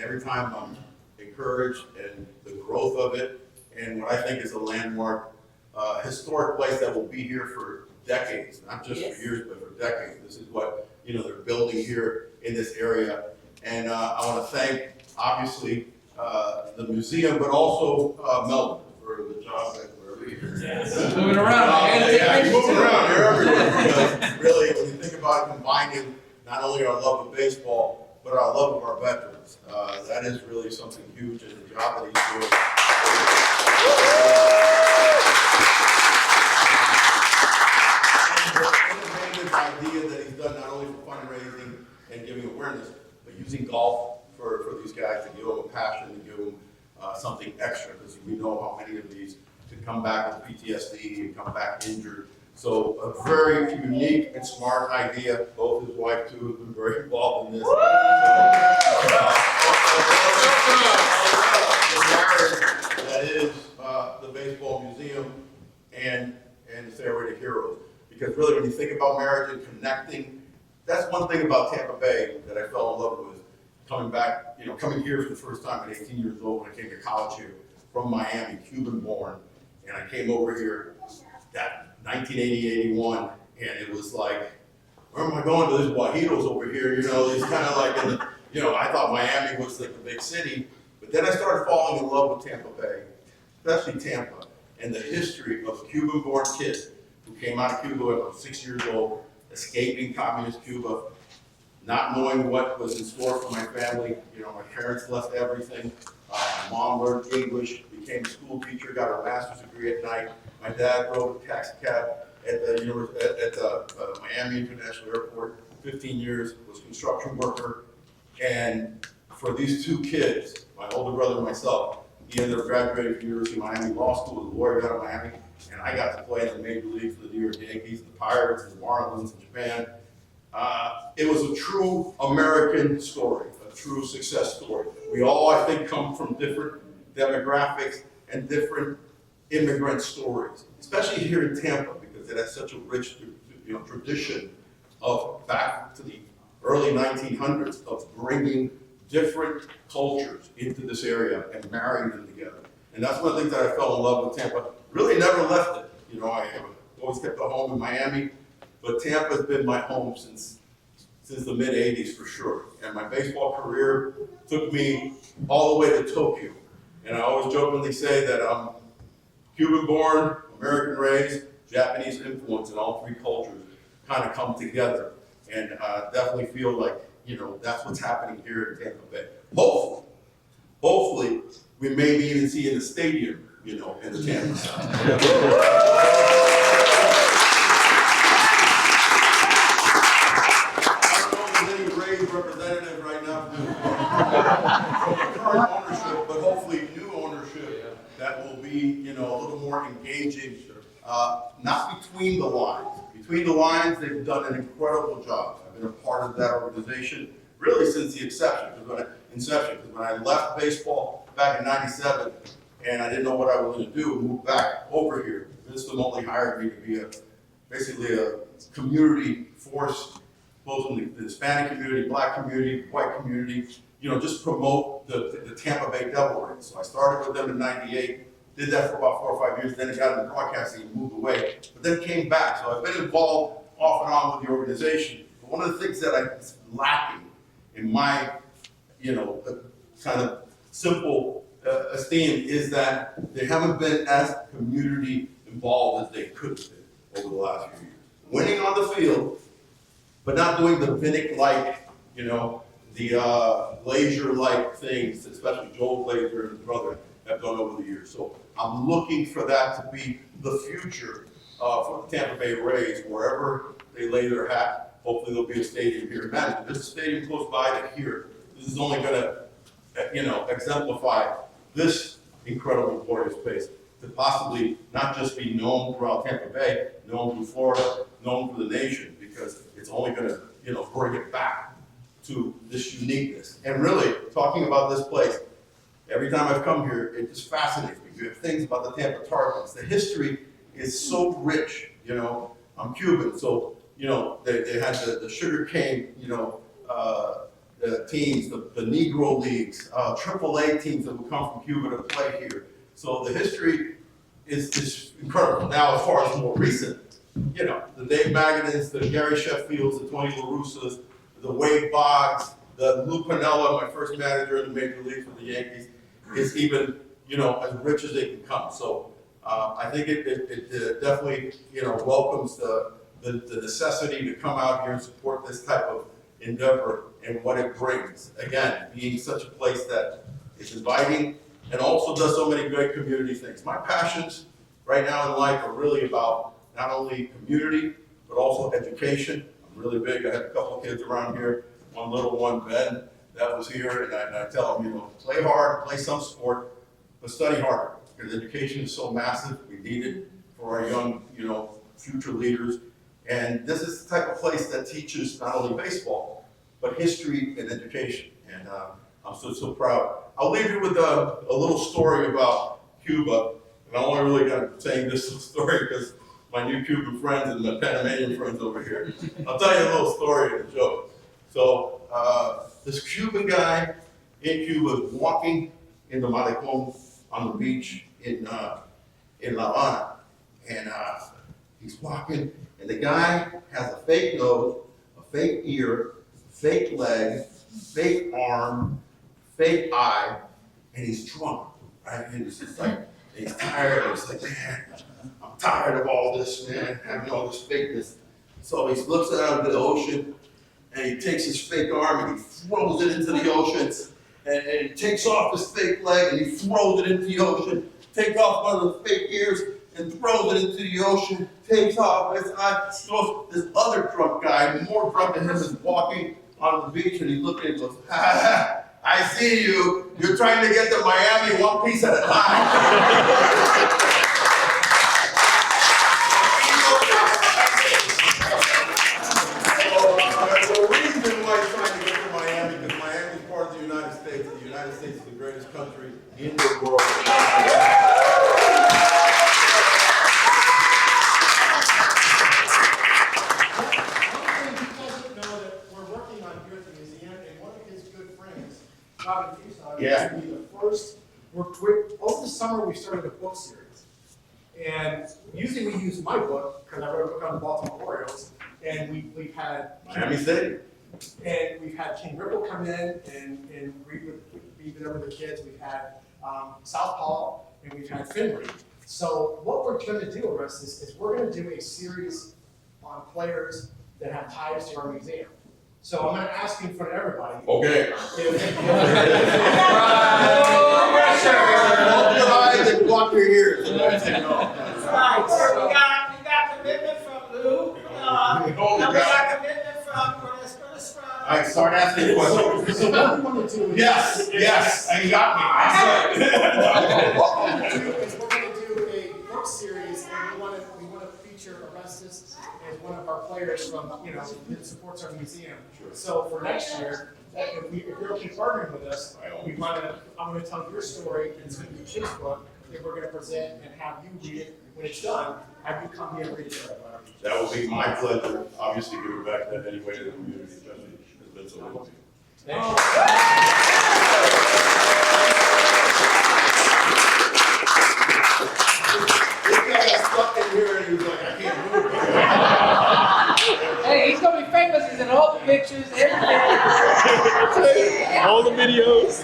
every time I'm encouraged and the growth of it, and what I think is a landmark, historic place that will be here for decades, not just for years, but for decades. This is what, they're building here in this area. And I want to thank, obviously, the museum, but also Melvin for the job that we're here. Yes. Moving around. Moving around here everywhere. Because really, when you think about combining not only our love of baseball, but our love of our veterans, that is really something huge in the job that he's doing. Innovative idea that he's done not only for fundraising and giving awareness, but using golf for these guys to give them a passion, to give them something extra, because we know how many of these can come back with PTSD and come back injured. So a very unique and smart idea. Both his wife too have been very involved in this. That is the Baseball Museum and Stairway to Heroes. Because really, when you think about marriage and connecting, that's one thing about Tampa Bay that I fell in love with. Coming back, coming here for the first time at 18 years old when I came to college here from Miami, Cuban born, and I came over here that 1980-81, and it was like, where am I going to this Guajiros over here? It's kind of like in the, I thought Miami was like the big city, but then I started falling in love with Tampa Bay, especially Tampa, and the history of a Cuban-born kid who came out of Cuba at 6 years old, escaping communist Cuba, not knowing what was in store for my family. My parents left everything. My mom learned English, became a school teacher, got her master's degree at night. My dad drove a taxi cab at the Miami International Airport, 15 years, was a construction worker. And for these two kids, my older brother and myself, he ended up graduating from the University of Miami Law School, was a lawyer out of Miami, and I got to play in the major leagues for the New York Yankees, the Pirates, the Marlins in Japan. It was a true American story, a true success story. We all, I think, come from different demographics and different immigrant stories, especially here in Tampa, because it has such a rich, tradition of back to the early 1900s of bringing different cultures into this area and marrying them together. And that's one of the things that I fell in love with Tampa. Really never left it. I have always kept a home in Miami. But Tampa has been my home since the mid-'80s for sure. And my baseball career took me all the way to Tokyo. And I always jokingly say that I'm Cuban-born, American-raised, Japanese influence, and all three cultures kind of come together. And definitely feel like, that's what's happening here in Tampa Bay. Hopefully, we may even see in the stadium, in the Tampa side. Representative right now from current ownership, but hopefully new ownership that will be, a little more engaging, not between the lines. Between the lines, they've done an incredible job. I've been a part of that organization really since the inception. Because when I left baseball back in '97, and I didn't know what I was going to do, moved back over here. Vince only hired me to be basically a community force, both in the Hispanic community, Black community, white community, just promote the Tampa Bay Devil Rays. So I started with them in '98, did that for about 4 or 5 years, then I got into broadcasting and moved away, but then came back. So I've been involved off and on with the organization. But one of the things that is lacking in my, kind of simple esteem is that they haven't been as community involved as they could have been over the last few years. Winning on the field, but not doing the Vinnick-like, the Glazier-like things, especially Joel Glazier and his brother have done over the years. So I'm looking for that to be the future for the Tampa Bay Rays, wherever they lay their hat. Hopefully there'll be a stadium here. Imagine, there's a stadium close by to here. This is only gonna, exemplify this incredible glorious space to possibly not just be known throughout Tampa Bay, known through Florida, known for the nation, because it's only going to, bring it back to this uniqueness. And really, talking about this place, every time I've come here, it just fascinates me. You have things about the Tampa Tarpons. The history is so rich. I'm Cuban, so they had the sugar cane, teams, the Negro leagues, AAA teams that would come from Cuba to play here. So the history is incredible. Now, as far as more recent, you know, the Dave Magadans, the Gary Sheffields, the Tony La Russas, the Wade Boggs, the Lou Piniella, my first manager in the major leagues for the Yankees, is even, you know, as rich as they can come. So I think it definitely, you know, welcomes the necessity to come out here and support this type of endeavor and what it brings. Again, being such a place that is inviting and also does so many great community things. My passions right now in life are really about not only community, but also education. I'm really big. I had a couple of kids around here, one little one, Ben, that was here, and I tell them, you know, play hard, play some sport, but study harder, because education is so massive. We need it for our young, you know, future leaders. And this is the type of place that teaches not only baseball, but history and education. And I'm so proud. I'll leave you with a little story about Cuba. And I only really got saying this story because my new Cuban friends and my Panamanian friends over here. I'll tell you a little story and a joke. So this Cuban guy in Cuba is walking in the Malecón on the beach in La Habana. And he's walking, and the guy has a fake nose, a fake ear, a fake leg, fake arm, fake eye, and he's drunk, right? And he's just like, he's tired. He's like, man, I'm tired of all this, man, having all this fakeness. So he looks out into the ocean, and he takes his fake arm and he throws it into the ocean, and he takes off his fake leg and he throws it into the ocean, takes off one of the fake ears and throws it into the ocean, takes off his eye, throws this other drunk guy, more drunk than him, is walking on the beach, and he's looking and goes, ha ha ha, I see you. You're trying to get to Miami one piece at a time. The reason why he's trying to get to Miami, because Miami is part of the United States, and the United States is the greatest country in the world. Yeah. To be the first. Over the summer, we started a book series, and usually we use my book because I wrote a book on the Baltimore Orioles, and we've had Miami City, and we've had King Ripple come in and read there with the kids. We've had Southpaw, and we've had Finley. So what we're going to do, Orestes, is we're going to do a series on players that have ties to our museum. So I'm going to ask you in front of everybody. okay. Pressure. Close your eyes and block your ears. Right, so we got commitment from Lou. And we got commitment from Orestes Destrade. All right, start asking questions. So what we want to do is Yes, you got me. we're going to do a book series, and we want to feature Orestes as one of our players from, you know, that supports our museum. Sure. So for next year, if you're okay partnering with us, I'm going to tell your story, and it's going to be a kid's book that we're going to present and have you read it. When it's done, have you come here and read it to everybody. That will be my pleasure. Obviously, giving back that any way to the community, especially has been so good. Thank you. This guy got stuck in here and he was like, I can't move. Hey, he's gonna be famous. He's in all the pictures, everything. All the videos.